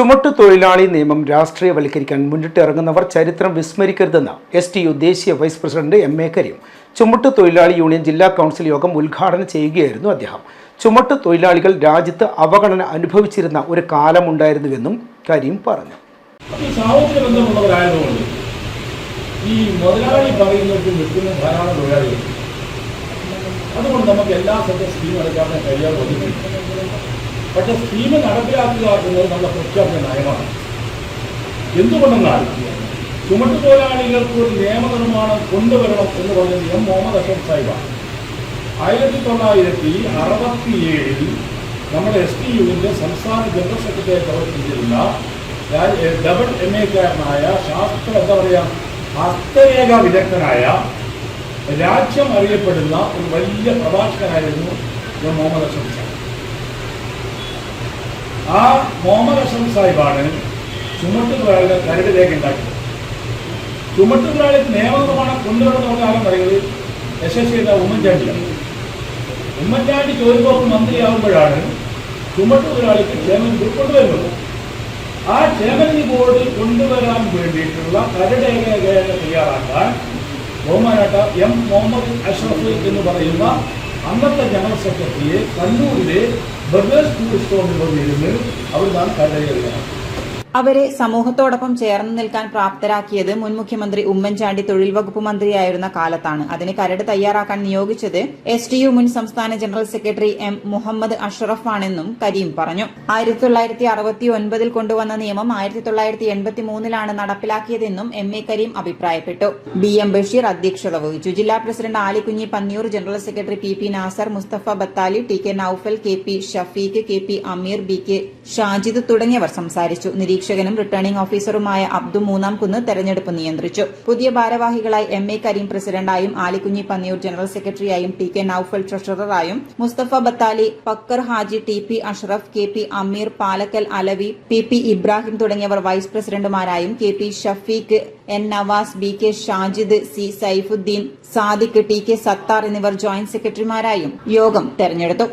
ചുമട്ടുതൊഴിലാളി നിയമം രാഷ്ട്രീയവൽക്കരിക്കാൻ മുന്നിട്ടിറങ്ങുന്നവർ ചരിത്രം വിസ്മരിക്കരുതെന്ന് STU ദേശീയ വൈസ് പ്രസിഡന്റ് MA കരീം. ചുമട്ടുതൊഴിലാളി യൂണിയൻ ജില്ലാ കൗൺസിൽ യോഗം ഉദ്ഘാടനം ചെയ്യുകയായിരുന്നു അദ്ദേഹം. ചുമട്ടുതൊഴിലാളികൾ രാജ്യത്ത് അവഗണന അനുഭവിച്ചിരുന്ന ഒരു കാലമുണ്ടായിരുന്നുവെന്നും കരീം പറഞ്ഞു. ഈ മുതലാളി പറയുന്നതിൽ നിൽക്കുന്ന ധാരാളം തൊഴിലാളികൾ, അതുകൊണ്ട് നമുക്ക് എല്ലാ സ്ഥലത്തും സ്കീം നടക്കാതെ കഴിയാൻ പറ്റും. പക്ഷെ സ്കീം നടപ്പിലാക്കുക എന്നത് നമ്മുടെ പ്രഖ്യാപിത നയമാണ്. എന്തുകൊണ്ടെന്നാൽ ചുമട്ടുതൊഴിലാളികൾക്ക് ഒരു നിയമനിർമ്മാണം കൊണ്ടുവരണം എന്ന് പറഞ്ഞത് M. മുഹമ്മദ് അഷ്റഫ് സാഹിബാണ്. 1967 നമ്മുടെ STUവിൻ്റെ സംസ്ഥാന ജനറൽ സെക്രട്ടറി പ്രവർത്തിച്ചിരുന്ന MA ഹസ്തരേഖ വിദഗ്ധനായ രാജ്യം അറിയപ്പെടുന്ന ഒരു വലിയ പ്രഭാഷകനായിരുന്നു M. മുഹമ്മദ് അഷ്റഫ് സാഹിബ്. ആ മുഹമ്മദ് അഷ്റഫ് സാഹിബാണ് ചുമട്ടുതൊഴിലാളികളുടെ കരട് രേഖ ഉണ്ടാക്കിയത്. ചുമട്ടുതൊഴിലാളിക്ക് നിയമനിർമ്മാണം കൊണ്ടുവരുന്ന കാലം പറയുന്നത് യശസ്വിയുടെ ഉമ്മൻചാണ്ടിയാണ്. ഉമ്മൻചാണ്ടി തൊഴിൽ വകുപ്പ് മന്ത്രിയാകുമ്പോഴാണ് ചുമട്ടുതൊഴിലാളിക്ക് ക്ഷേമനിധി ബോർഡ് കൊണ്ടുവരുന്നത്. ആ ക്ഷേമനിധി ബോർഡ് കൊണ്ടുവരാൻ വേണ്ടിയിട്ടുള്ള കരട് രേഖ തയ്യാറാക്കാൻ ബഹുമാനപ്പെട്ട M. മുഹമ്മദ് അഷ്റഫ് എന്ന് പറയുന്ന അന്നത്തെ ജനറൽ സെക്രട്ടറിയെ കണ്ണൂരിലെ ബ്രദേഴ്സ് സ്കൂൾ സ്റ്റോറിൽ വന്നിരുന്ന് അവിടുന്നാണ് കരട് രേഖ. അവരെ സമൂഹത്തോടൊപ്പം ചേർന്ന് നിൽക്കാൻ പ്രാപ്തരാക്കിയത് മുൻ മുഖ്യമന്ത്രി ഉമ്മൻചാണ്ടി തൊഴിൽ വകുപ്പ് മന്ത്രിയായിരുന്ന കാലത്താണ്. അതിന് കരട് തയ്യാറാക്കാൻ നിയോഗിച്ചത് STU മുൻ സംസ്ഥാന general secretary M. Muhammad Ashraf ആണെന്നും കരീം പറഞ്ഞു. 1969 കൊണ്ടുവന്ന നിയമം 1983 നടപ്പിലാക്കിയതെന്നും MA കരീം അഭിപ്രായപ്പെട്ടു. BM ബഷീർ അധ്യക്ഷത വഹിച്ചു. ജില്ലാ president Alikunji Panniyoor, general secretary PP Nasar, Mustafa Bathali, TK Naufal, KP Shafeeq, KP Ameer, BK Shajid തുടങ്ങിയവർ സംസാരിച്ചു. നിരീക്ഷകനും റിട്ടേണിംഗ് ഓഫീസറുമായ അബ്ദു മൂന്നാംകുന്ന് തെരഞ്ഞെടുപ്പ് നിയന്ത്രിച്ചു. പുതിയ ഭാരവാഹികളായി MA കരീം പ്രസിഡന്റായും, ആലിക്കുഞ്ഞി പന്നിയൂർ ജനറൽ സെക്രട്ടറിയായും, TK നൌഫൽ ട്രഷററായും, Mustafa Bathali, Pakkar Haji, TP Ashraf, KP Ameer, Palakkal Alavi, PP Ibrahim തുടങ്ങിയവർ വൈസ് പ്രസിഡന്റുമാരായും, KP Shafeeq, N. Navas, BK Shajid, C. Saifuddin, Sadiq, TK Sathar എന്നിവർ ജോയിന്റ് സെക്രട്ടറിമാരായും യോഗം തെരഞ്ഞെടുത്തു.